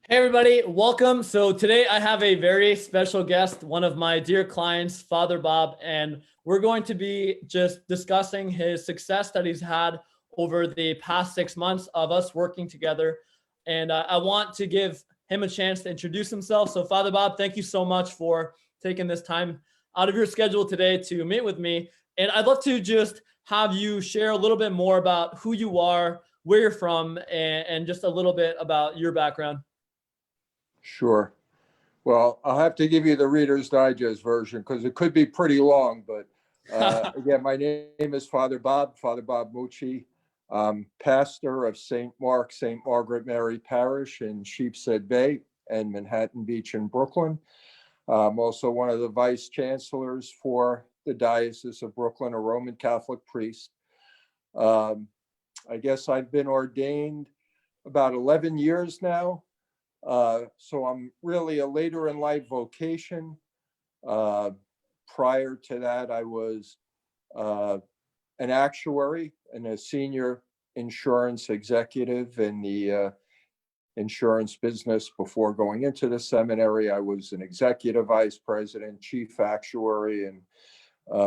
Hey everybody, welcome. So today I have a very special guest, one of my dear clients, Father Bob, and we're going to be just discussing his success that he's had over the past 6 months of us working together. And I want to give him a chance to introduce himself. So Father Bob, thank you so much for taking this time out of your schedule today to meet with me. And I'd love to just have you share a little bit more about who you are, where you're from, and just a little bit about your background. Sure. Well, I'll have to give you the Reader's Digest version because it could be pretty long. But again, my name is Father Bob Mucci, pastor of St. Mark, St. Margaret Mary Parish in Sheepshead Bay and Manhattan Beach in Brooklyn. I'm also one of the vice chancellors for the Diocese of Brooklyn, a Roman Catholic priest. I guess I've been ordained about 11 years now. So I'm really a later in life vocation. Prior to that, I was an actuary and a senior insurance executive in the insurance business. Before going into the seminary, I was an executive vice president, chief actuary, and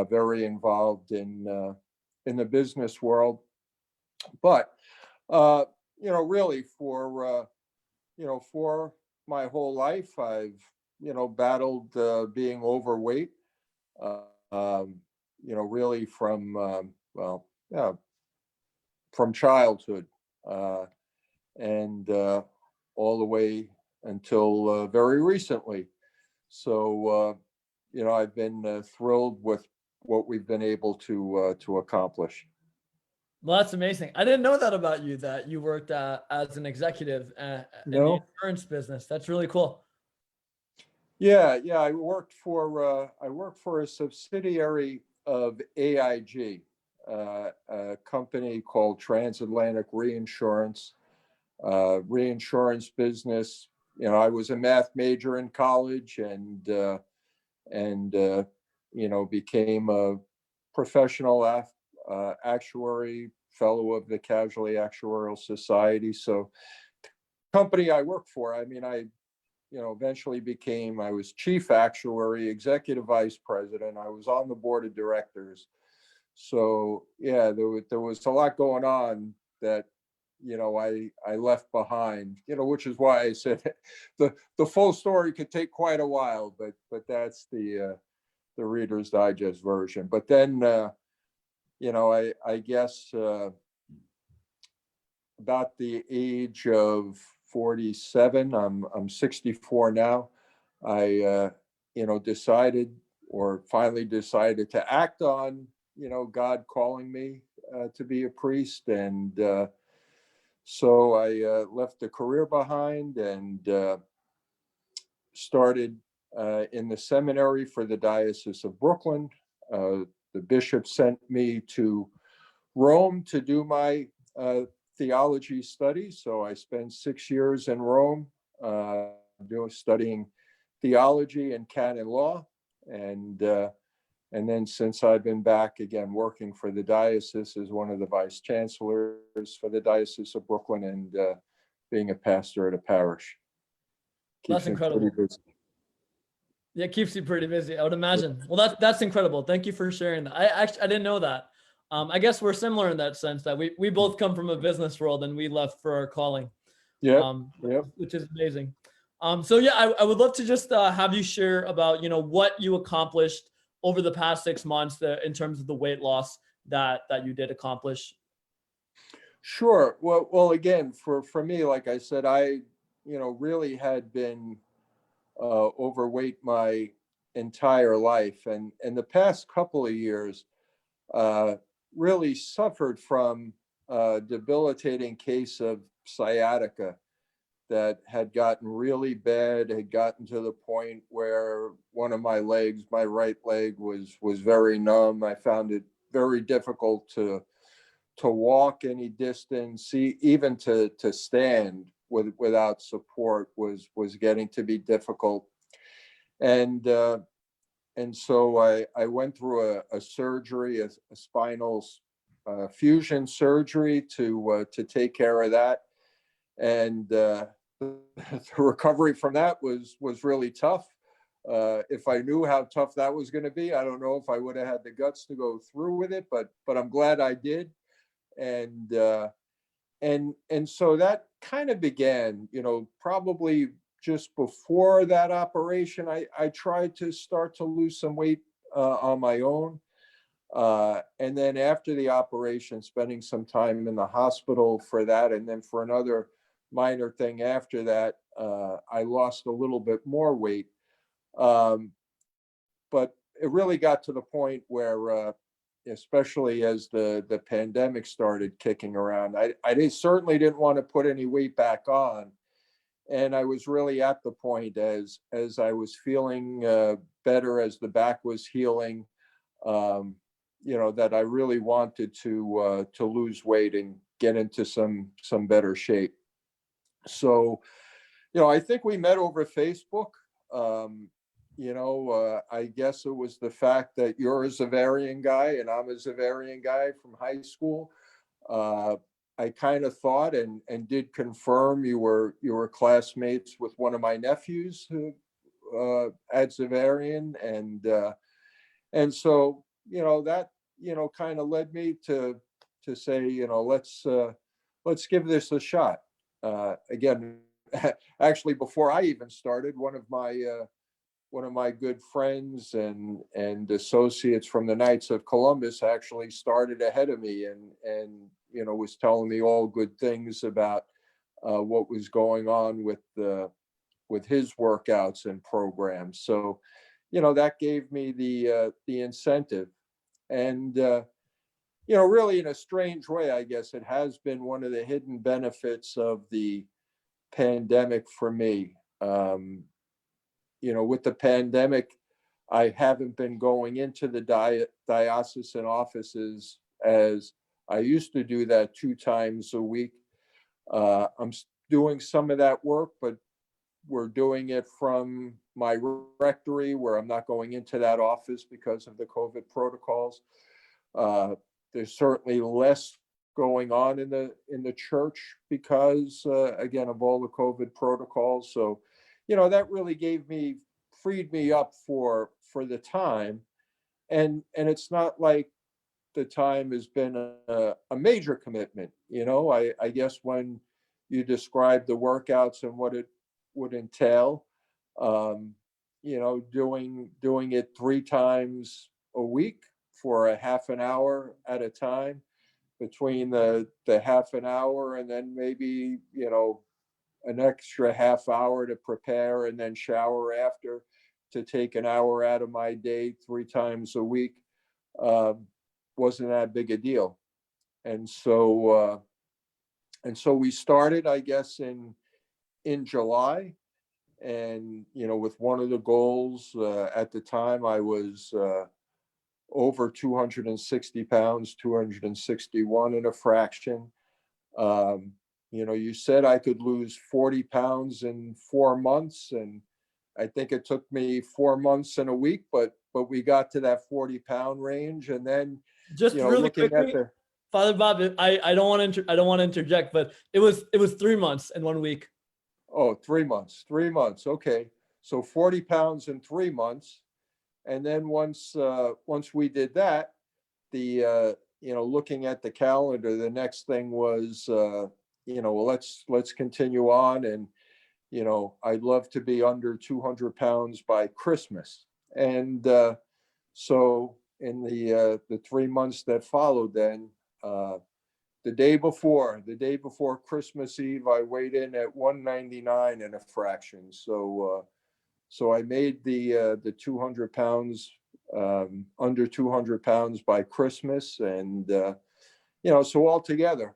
very involved in the business world. But really for my whole life, I've, battled being overweight, really from childhood and all the way until very recently. So, I've been thrilled with what we've been able to accomplish. Well, that's amazing. I didn't know that about you, that you worked as an executive in the No? insurance business. That's really cool. Yeah. I worked for a subsidiary of AIG, a company called Transatlantic Reinsurance, reinsurance business. I was a math major in college and became a professional actuary, fellow of the Casualty Actuarial Society. So, company I work for, I eventually I was chief actuary, executive vice president. I was on the board of directors. So yeah, there was a lot going on that, I left behind, which is why I said the full story could take quite a while, but that's the Reader's Digest version. But then, I guess about the age of 47, I'm 64 now. I finally decided to act on God calling me to be a priest, and so I left the career behind and started in the seminary for the Diocese of Brooklyn. The bishop sent me to Rome to do my theology studies. So I spent 6 years in Rome studying theology and canon law. And then since I've been back again working for the diocese as one of the vice chancellors for the Diocese of Brooklyn and being a pastor at a parish. That's incredible. Yeah, it keeps you pretty busy, I would imagine. Well, that's incredible. Thank you for sharing that. I didn't know that. I guess we're similar in that sense, that we both come from a business world and we left for our calling. Yeah. Which is amazing. So yeah, I would love to just have you share about what you accomplished over the past 6 months in terms of the weight loss that you did accomplish. Sure. Well, again, for me, like I said, I really had been overweight my entire life, and in the past couple of years, really suffered from a debilitating case of sciatica that had gotten really bad, had gotten to the point where one of my legs, my right leg, was very numb. I found it very difficult to walk any distance, even to stand without support was getting to be difficult. And so I went through a surgery, a spinal fusion surgery to take care of that. And the recovery from that was really tough. If I knew how tough that was going to be, I don't know if I would have had the guts to go through with it, but I'm glad I did. And so that kind of began, probably just before that operation. I tried to start to lose some weight on my own. And then after the operation, spending some time in the hospital for that, and then for another minor thing after that, I lost a little bit more weight. But it really got to the point where, especially as the pandemic started kicking around, I certainly didn't want to put any weight back on. And I was really at the point as I was feeling better, as the back was healing, that I really wanted to lose weight and get into some better shape. So, I think we met over Facebook. I guess it was the fact that you're a Zavarian guy and I'm a Zavarian guy from high school. I kind of thought and did confirm you were classmates with one of my nephews who at Zavarian, and so that kind of led me to say, let's give this a shot. Again, actually, before I even started, one of my good friends and associates from the Knights of Columbus actually started ahead of me, and was telling me all good things about what was going on with his workouts and programs. So, that gave me the incentive, and really, in a strange way, I guess it has been one of the hidden benefits of the pandemic for me. With the pandemic, I haven't been going into the diocesan offices as I used to do that 2 times a week. I'm doing some of that work, but we're doing it from my rectory, where I'm not going into that office because of the COVID protocols. There's certainly less going on in the church because, again, of all the COVID protocols. So, that really freed me up for the time. And it's not like the time has been a major commitment. I guess when you describe the workouts and what it would entail, doing it 3 times a week for a half an hour at a time, between the half an hour and then maybe, an extra half hour to prepare and then shower after, to take an hour out of my day 3 times a week, wasn't that big a deal. And so we started, I guess, in July, and with one of the goals, at the time I was over 260 pounds, 261 and a fraction. You said I could lose 40 pounds in 4 months, and I think it took me 4 months and a week, but we got to that 40-pound range. And then, Just really looking at quickly, Father Bob, I don't want to interject, but it was 3 months and 1 week. Oh, 3 months. Okay. So 40 pounds in 3 months. And then once we did that, looking at the calendar, the next thing was, well, let's continue on. And, I'd love to be under 200 pounds by Christmas. And so in the 3 months that followed, then, the day before Christmas Eve, I weighed in at 199 and a fraction. So I made the 200 pounds, under 200 pounds by Christmas. And, so altogether,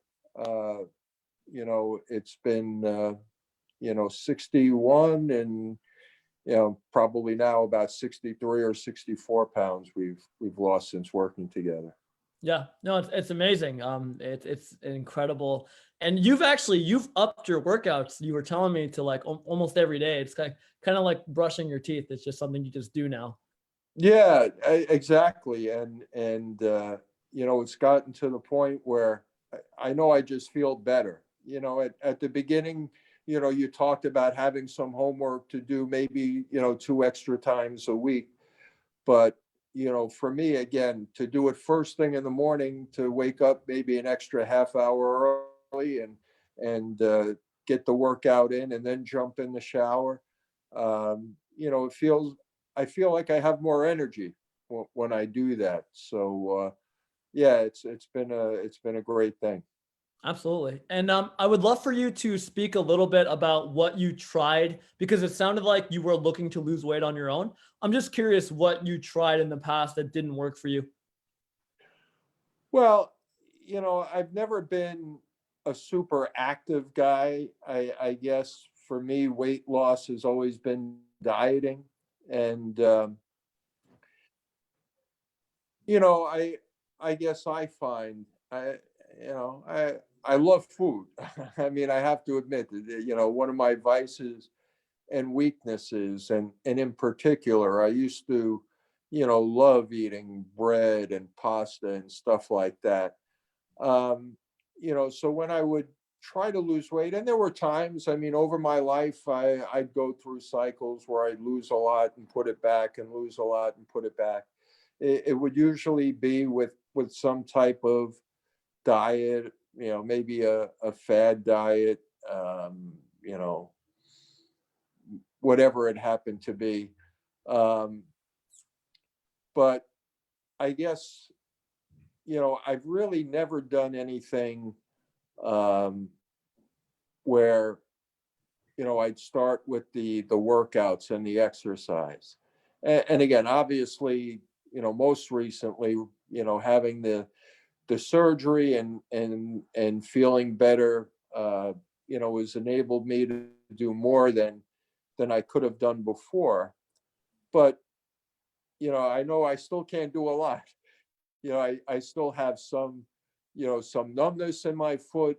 it's been, 61 and, probably now about 63 or 64 pounds we've lost since working together. Yeah, no, it's amazing. It's incredible. And you've upped your workouts. You were telling me to like almost every day. It's kind of like brushing your teeth. It's just something you just do now. Yeah, exactly. And it's gotten to the point where I know I just feel better. At the beginning, you talked about having some homework to do, maybe, 2 extra times a week. But, for me, again, to do it first thing in the morning, to wake up maybe an extra half hour early and get the workout in and then jump in the shower, I feel like I have more energy when I do that. So, yeah, it's been a great thing. Absolutely. And I would love for you to speak a little bit about what you tried because it sounded like you were looking to lose weight on your own. I'm just curious what you tried in the past that didn't work for you. Well, I've never been a super active guy. I guess for me, weight loss has always been dieting. And, I guess I find you know, I love food. I mean, I have to admit that, one of my vices and weaknesses, and in particular, I used to, love eating bread and pasta and stuff like that. um, so when I would try to lose weight, and there were times, I mean, over my life, I'd go through cycles where I'd lose a lot and put it back and lose a lot and put it back. It would usually be with some type of diet, maybe a fad diet, you know, whatever it happened to be. Um, but I guess, I've really never done anything um, where, I'd start with the workouts and the exercise. And again, obviously, most recently, having the surgery and feeling better, has enabled me to do more than I could have done before. But, I know I still can't do a lot. I still have some numbness in my foot,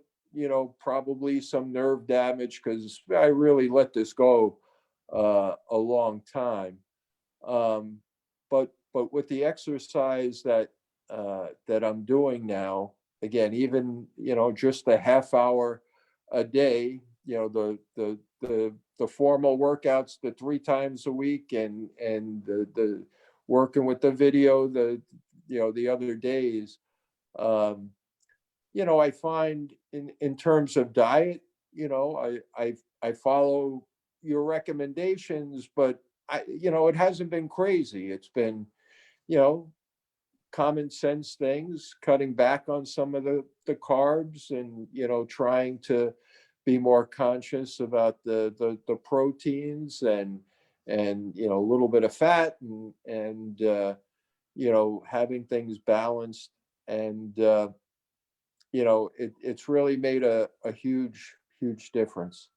probably some nerve damage because I really let this go a long time. Um, but with the exercise that I'm doing now, again, even just a half hour a day, the formal workouts, the 3 times a week, and the working with the video, the other days. um, I find in terms of diet, I follow your recommendations, but it hasn't been crazy. It's been, you know, common sense things, cutting back on some of the carbs, and trying to be more conscious about the proteins, and a little bit of fat, and having things balanced. And it's really made a huge difference.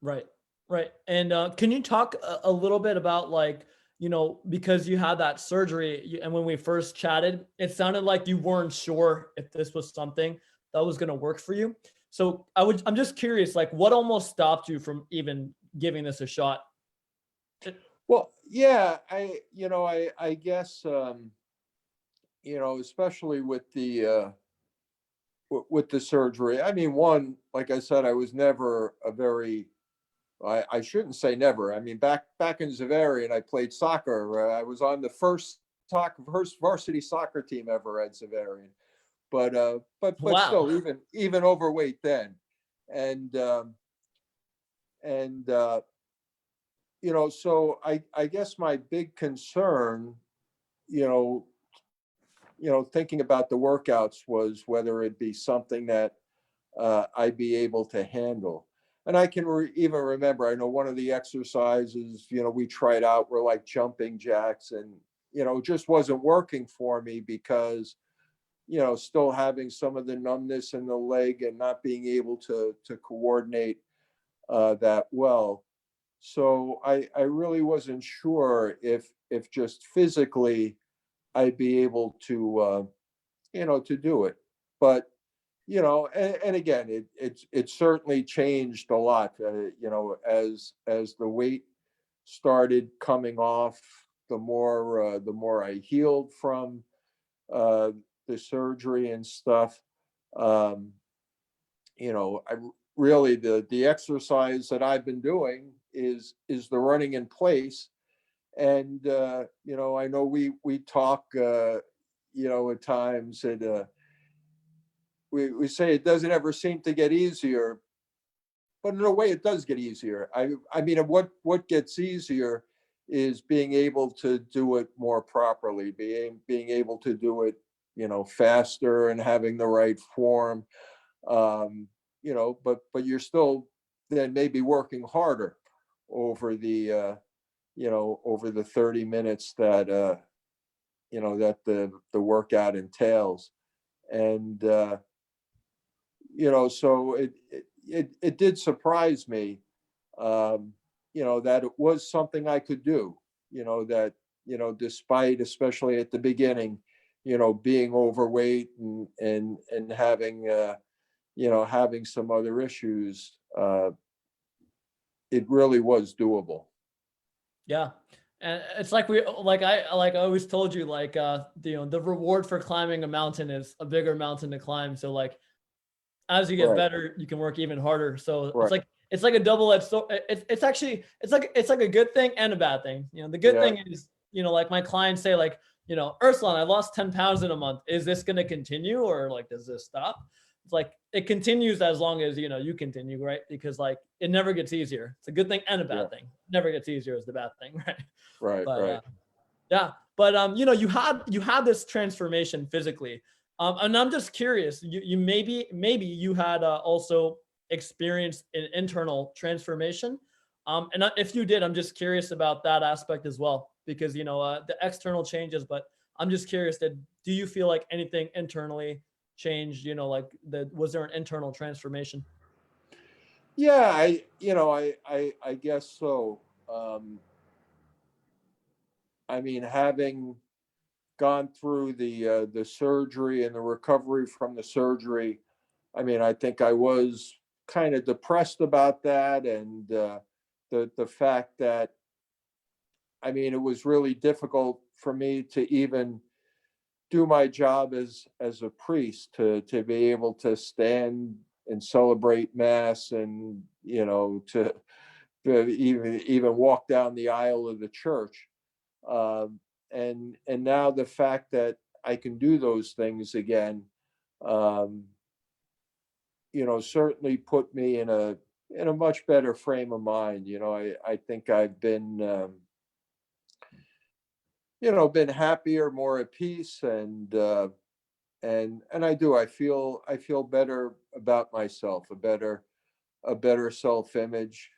Right. Right. And can you talk a little bit about like, because you had that surgery and when we first chatted, it sounded like you weren't sure if this was something that was going to work for you. So I'm just curious, like what almost stopped you from even giving this a shot? Well, yeah, I guess, especially with the surgery. I mean, one, like I said, I was never a very, I shouldn't say never. I mean, back in Zavarian, I played soccer. I was on the first varsity soccer team ever at Zavarian. But Wow. still, even overweight then. And and uh, you know, so I guess my big concern, you know, thinking about the workouts, was whether it be something that I'd be able to handle. And I can even remember, I know one of the exercises, we tried out were like jumping jacks, and, just wasn't working for me because, still having some of the numbness in the leg and not being able to coordinate that well. So I really wasn't sure if just physically I'd be able to do it. But and again, it certainly changed a lot. As the weight started coming off, the more I healed from the surgery and stuff. I really the exercise that I've been doing is the running in place. And I know we talk at times, and we say it doesn't ever seem to get easier, but in a way it does get easier. I mean, what gets easier is being able to do it more properly, being able to do it faster and having the right form. But you're still then maybe working harder over the over the 30 minutes that that the workout entails. And so it did surprise me, that it was something I could do, that despite, especially at the beginning, being overweight and having having some other issues, it really was doable. Yeah. And it's like I always told you, like the reward for climbing a mountain is a bigger mountain to climb. So like as you get Right, better, you can work even harder. So right. it's like a double-edged sword. It's actually it's like a good thing and a bad thing. The good Yeah, thing is, like my clients say, like, Urslan, I lost 10 pounds in a month. Is this gonna continue, or like does this stop? It's like it continues as long as you continue, right? Because like it never gets easier. It's a good thing and a yeah, bad thing. Never gets easier is the bad thing, right? right, But right. yeah, but you had this transformation physically, and I'm just curious. You maybe you had also experienced an internal transformation, and if you did, I'm just curious about that aspect as well, because the external changes, but I'm just curious that do you feel like anything internally changed? Like was there an internal transformation? Yeah, I guess so. Um, I mean, having gone through the surgery and the recovery from the surgery, I mean, I think I was kind of depressed about that, and the fact that, I mean, it was really difficult for me to even do my job as a priest, to be able to stand and celebrate mass, and to even walk down the aisle of the church. Um, and now the fact that I can do those things again, um, certainly put me in a much better frame of mind. I think I've been been happier, more at peace, and I feel better about myself, a better self-image.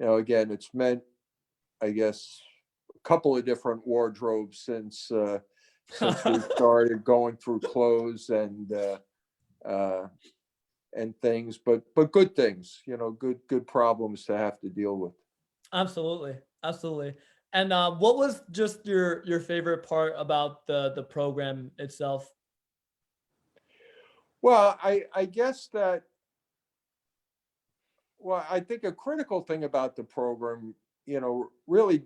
Again, it's meant, I guess, a couple of different wardrobes since we started going through clothes uh, and things, but good things, good problems to have to deal with. Absolutely, absolutely. And what was just your favorite part about the program itself? Well, I guess that, well, I think a critical thing about the program, really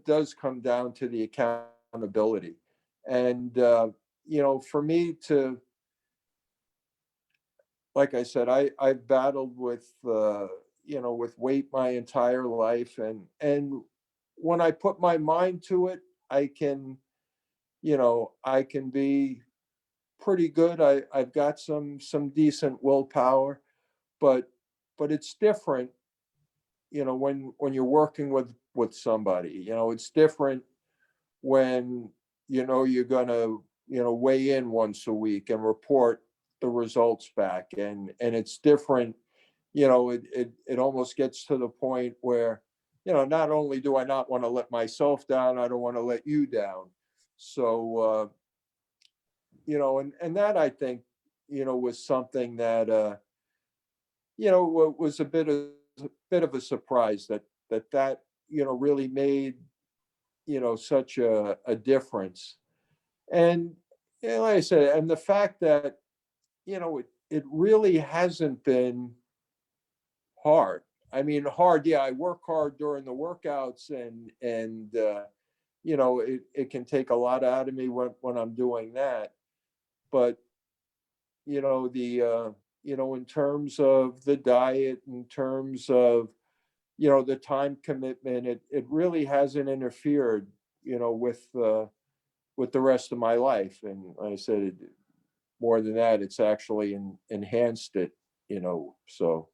does come down to the accountability. And, for me to, like I said, I've battled with weight my entire life. And when I put my mind to it, I can be pretty good. I've got some decent willpower, but it's different, when you're working with somebody. It's different when you're gonna weigh in once a week and report the results back, and it's different. It almost gets to the point where, not only do I not want to let myself down, I don't want to let you down. So and that, I think, was something that was a bit of a surprise, that really made such a difference. And like I said, and the fact that it really hasn't been hard. I mean, hard, yeah, I work hard during the workouts, and it can take a lot out of me when I'm doing that. But the in terms of the diet, in terms of, the time commitment, it really hasn't interfered, with the rest of my life. And like I said, more than that, it's actually enhanced it, so.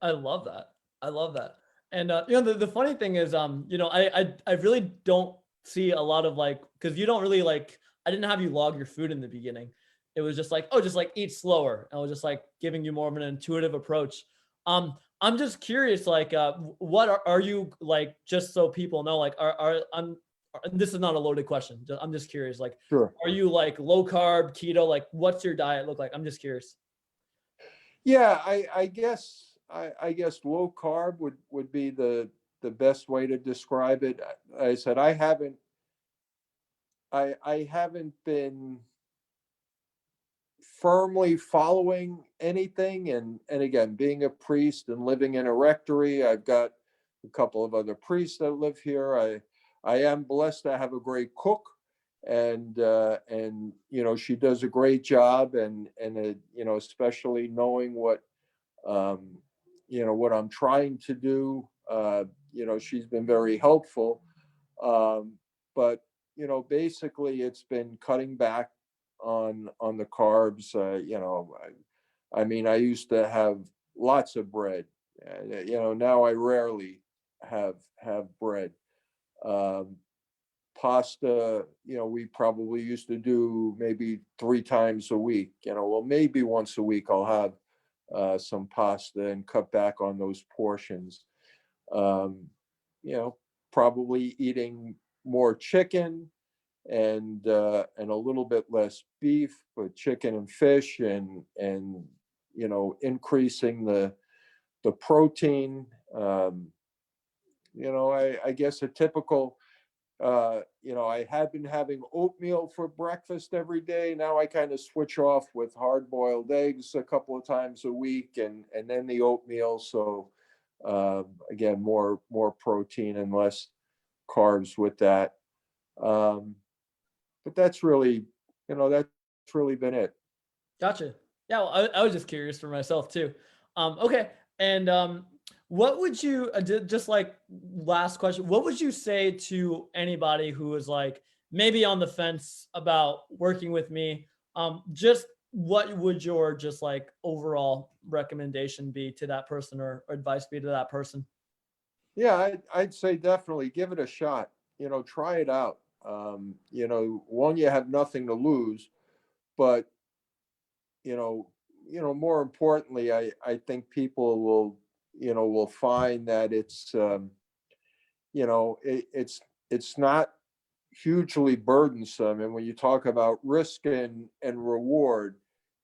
I love that. I love that. And the funny thing is, I really don't see a lot of like, because you don't really like, I didn't have you log your food in the beginning. It was just like, oh, just like eat slower. And I was just like giving you more of an intuitive approach. I'm just curious, like, what are you like, just so people know, like, this is not a loaded question. I'm just curious, like, Sure. are you like low carb, keto? Like, what's your diet look like? I'm just curious. Yeah, I guess low carb would be the best way to describe it. I said I haven't been firmly following anything, and again, being a priest and living in a rectory, I've got a couple of other priests that live here. I am blessed to have a great cook, and she does a great job, and especially knowing um, what I'm trying to do. She's been very helpful. But basically, it's been cutting back on the carbs. I mean, I used to have lots of bread. Now I rarely have bread. Um, Pasta, we probably used to do maybe 3 times a week. Well, maybe once a week I'll have some pasta and cut back on those portions. Um, you know, Probably eating more chicken and a little bit less beef, but chicken and fish, and increasing the protein. I guess a typical. I had been having oatmeal for breakfast every day. Now I kind of switch off with hard-boiled eggs a couple of times a week, and then the oatmeal. So again, more protein and less carbs with that. Um, but that's really been it. Gotcha. Yeah, well, I was just curious for myself too. Okay, and what would you just like last question? What would you say to anybody who is like maybe on the fence about working with me? Just what would your just like overall recommendation be to that person, or advice be to that person? Yeah, I'd say definitely give it a shot. Try it out. One, you have nothing to lose, but you know, more importantly, I think people will find that it's not hugely burdensome. And when you talk about risk and reward,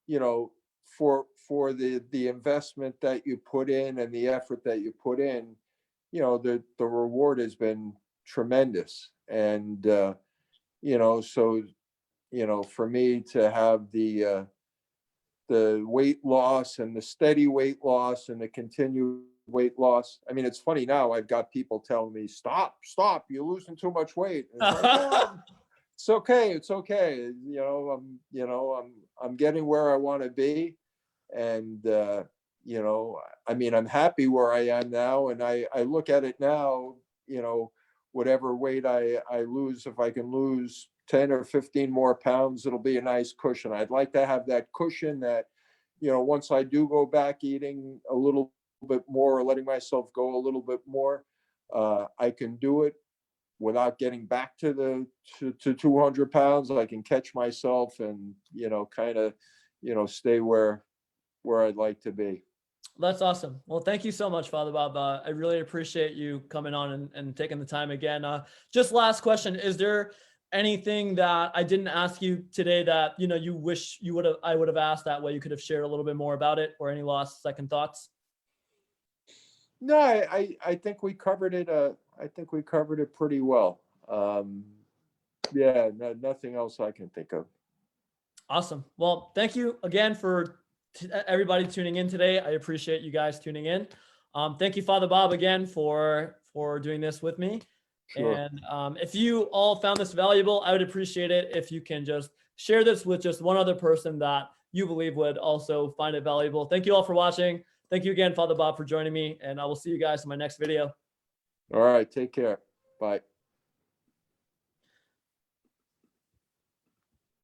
you know, for the investment that you put in and the effort that you put in, the reward has been tremendous. And so for me to have the weight loss and the steady weight loss and the continued weight loss. I mean, it's funny now. I've got people telling me, "Stop! You're losing too much weight." And it's like, no, it's okay. It's okay. I'm getting where I want to be, and I mean, I'm happy where I am now, and I look at it now. Whatever weight I lose, if I can lose 10 or 15 more pounds, it'll be a nice cushion. I'd like to have that cushion that, once I do go back eating a little bit more, or letting myself go a little bit more, I can do it without getting back to 200 pounds. I can catch myself and, kind of, stay where I'd like to be. That's awesome. Well, thank you so much, Father Bob. I really appreciate you coming on and taking the time again. Just last question: is there anything that I didn't ask you today that you wish I would have asked, that way you could have shared a little bit more about it, or any lost second thoughts? No, I think we covered it. I think we covered it pretty well. Yeah, nothing else I can think of. Awesome. Well, thank you again for everybody tuning in today. I appreciate you guys tuning in. Thank you, Father Bob, again for doing this with me. Sure. And if you all found this valuable, I would appreciate it if you can just share this with just one other person that you believe would also find it valuable. Thank you all for watching. Thank you again, Father Bob, for joining me, and I will see you guys in my next video. All right, take care. Bye.